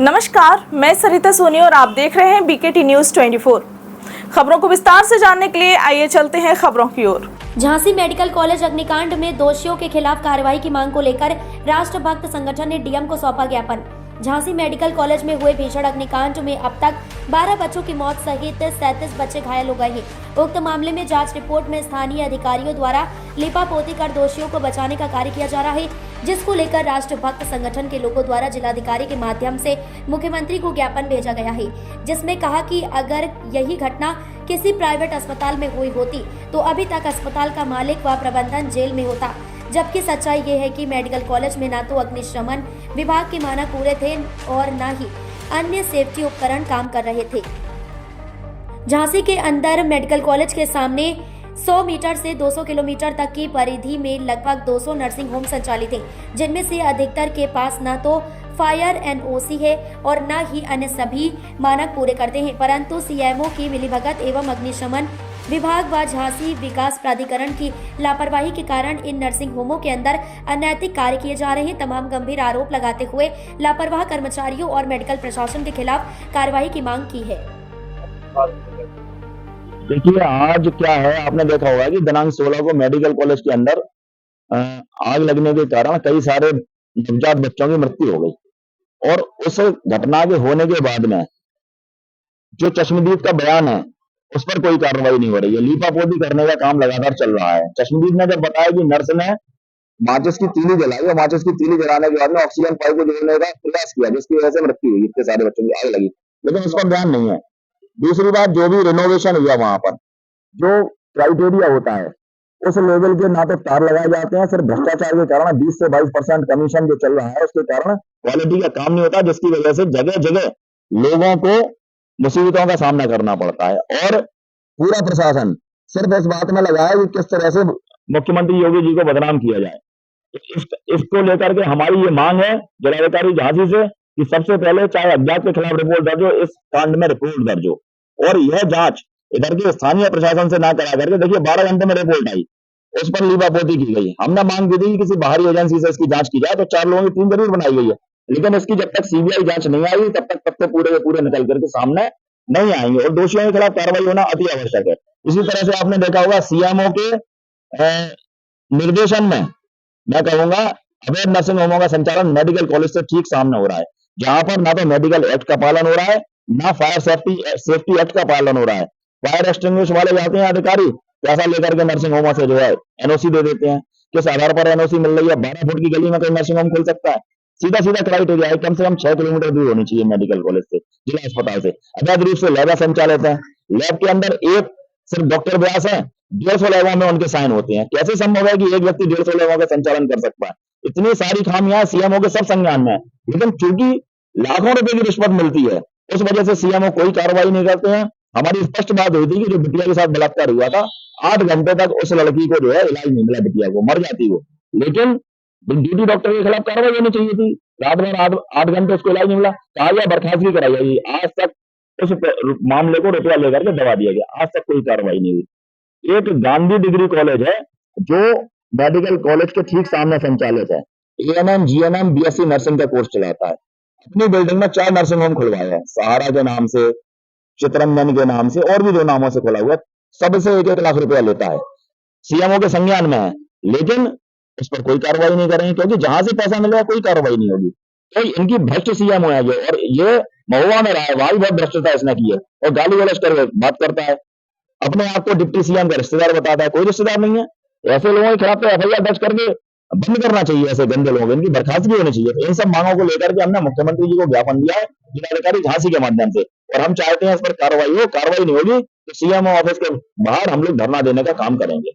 नमस्कार, मैं सरिता सोनी और आप देख रहे हैं बीकेटी न्यूज 24। खबरों को विस्तार से जानने के लिए आइए चलते हैं खबरों की ओर। झांसी मेडिकल कॉलेज अग्निकांड में दोषियों के खिलाफ कार्रवाई की मांग को लेकर राष्ट्रभक्त संगठन ने डीएम को सौंपा ज्ञापन। झांसी मेडिकल कॉलेज में हुए भीषण अग्निकांड में अब तक 12 बच्चों की मौत सहित 37 बच्चे घायल हो गए हैं। उक्त मामले में जांच रिपोर्ट में स्थानीय अधिकारियों द्वारा लिपापोती कर दोषियों को बचाने का कार्य किया जा रहा है, जिसको लेकर राष्ट्रभक्त संगठन के लोगों द्वारा जिलाधिकारी के माध्यम से मुख्यमंत्री को ज्ञापन भेजा गया है, जिसमें कहा कि अगर यही घटना किसी प्राइवेट अस्पताल में हुई होती तो अभी तक अस्पताल का मालिक व प्रबंधन जेल में होता। जबकि सच्चाई ये है कि मेडिकल कॉलेज में न तो अग्निशमन विभाग के मानक पूरे थे और न ही अन्य सेफ्टी उपकरण काम कर रहे थे। झांसी के अंदर मेडिकल कॉलेज के सामने 100 मीटर से 200 किलोमीटर तक की परिधि में लगभग 200 नर्सिंग होम संचालित हैं, जिनमें से अधिकतर के पास न तो फायर एनओसी है और न ही अन्य सभी मानक पूरे करते हैं, परंतु सीएमओ की मिलीभगत एवं अग्निशमन विभाग व झांसी विकास प्राधिकरण की लापरवाही के कारण इन नर्सिंग होमों के अंदर अनैतिक कार्य किए जा रहे हैं। तमाम गंभीर आरोप लगाते हुए लापरवाह कर्मचारियों और मेडिकल प्रशासन के खिलाफ कार्रवाई की मांग की है। देखिए, आज क्या है, आपने देखा होगा कि दिनांक 16 को मेडिकल कॉलेज के अंदर आग लगने के कारण कई सारे नवजात बच्चों की मृत्यु हो गई और उस घटना के होने के बाद में जो चश्मदीद का बयान है उस पर कोई कार्रवाई नहीं हो रही है। लीपापोती करने का काम लगातार चल रहा है। चश्मदीद ने जब बताया कि नर्स ने माचिस की तीली जलाई और माचिस की तीली जलाने के बाद में ऑक्सीजन पाइप को जोड़ने का प्रयास किया, जिसकी वजह से मृत्यु हुई, इतने सारे बच्चों की आग लगी, लेकिन उस पर बयान नहीं है। दूसरी बात, जो भी रिनोवेशन हुआ वहां पर जो क्राइटेरिया होता है उस लेवल के ना तो तार लगाए जाते हैं, सिर्फ भ्रष्टाचार के कारण 20 से 22% कमीशन जो चल रहा है उसके कारण क्वालिटी का काम नहीं होता, जिसकी वजह से जगह जगह लोगों को मुसीबतों का सामना करना पड़ता है। और पूरा प्रशासन सिर्फ इस बात में लगा है कि किस तरह से मुख्यमंत्री योगी जी को बदनाम किया जाए। इसको लेकर के हमारी ये मांग है जिलाधिकारी झांसी से कि सबसे पहले चाहे अज्ञात के खिलाफ रिपोर्ट दर्ज हो, इस कांड में रिपोर्ट दर्ज हो और यह जांच इधर के स्थानीय प्रशासन से ना करा करके, देखिए 12 घंटे में रिपोर्ट आई, उस पर लीपापोती की गई। हमने मांग की थी कि किसी बाहरी एजेंसी से इसकी जांच की जाए, तो 4 लोगों की टीम जरूर बनाई गई है, लेकिन इसकी जब तक सीबीआई जांच नहीं आई तब तक तथ्य पूरे के पूरे निकल करके सामने नहीं आएंगे और दोषियों के खिलाफ कार्रवाई होना अति आवश्यक है। इसी तरह से आपने देखा होगा सीएमओ के निर्देशन में मैं कहूंगा अवैध नर्सिंग होमों का संचालन मेडिकल कॉलेज से ठीक सामने हो रहा है, जहां पर ना तो मेडिकल एक्ट का पालन हो रहा है, ना फायर सेफ्टी एक्ट का पालन हो रहा है। फायर एक्सटिंग्विश वाले जाते हैं अधिकारी, पैसा लेकर के नर्सिंग होमों से जो है एनओसी दे देते हैं। किस आधार पर एनओसी मिल रही है? 12 फुट की गली में कोई नर्सिंग होम खुल सकता है? सीधा सीधा क्राइटेरिया है, कम से कम 6 किलोमीटर दूर होनी चाहिए मेडिकल कॉलेज से, जिला अस्पताल से। अवैध रूप से लैब संचालित है, लैब के अंदर एक सिर्फ डॉक्टर व्यास है, 150 लैबों में उनके साइन होते हैं। कैसे संभव है कि एक व्यक्ति 150 लैबों का संचालन कर सकता है? इतनी सारी खामियां सीएमओ के सब संज्ञान में है, लेकिन चूंकि लाखों रुपए की रिश्वत मिलती है उस वजह से सीएमओ कोई कार्रवाई नहीं करते हैं। हमारी स्पष्ट बात हुई थी कि जो बिटिया के साथ बलात्कार हुआ था, 8 घंटे तक उस लड़की को जो है इलाज नहीं मिला, बिटिया को, मर जाती वो, लेकिन ड्यूटी डॉक्टर के खिलाफ कार्रवाई होनी चाहिए थी। रात भर 8 घंटे उसको इलाज नहीं मिला, कहा गया बर्खास्तगी कराई जाएगी। आज तक उस मामले को रुपया लेकर के दबा दिया गया, आज तक कोई कार्रवाई नहीं हुई। एक गांधी डिग्री कॉलेज है जो मेडिकल कॉलेज के ठीक सामने संचालित है, एएनएम जीएनएम बीएससी नर्सिंग का कोर्स चलाता है। अपनी बिल्डिंग में 4 नर्सिंग होम खुलवाए हैं, सहारा के नाम से, चित्रंजन के नाम से और भी 2 नामों से खुला हुआ, सबसे 1-1 लाख रुपया लेता है, सीएमओ के संज्ञान में है, लेकिन उस पर कोई कार्रवाई नहीं करेंगे क्योंकि जहां से पैसा मिलेगा कोई कार्रवाई नहीं होगी। तो इनकी भ्रष्ट सीएमओ है ये, और ये महुआ में रहा है, वहां भी बहुत भ्रष्टता इसने की है और गाली गलौज कर बात करता है, अपने आप को डिप्टी सीएम का रिश्तेदार बताता है। कोई रिश्तेदार नहीं है। ऐसे लोगों के खिलाफ तो एफआईआर दर्ज करके बंद करना चाहिए, ऐसे गंदे लोगों को, इनकी बर्खास्तगी होनी चाहिए। इन सब मांगों को लेकर के हमने मुख्यमंत्री जी को ज्ञापन दिया है जिलाधिकारी झांसी के माध्यम से, और हम चाहते हैं इस पर कार्रवाई हो। कार्रवाई नहीं होगी तो सीएमओ ऑफिस के बाहर हम लोग धरना देने का काम करेंगे।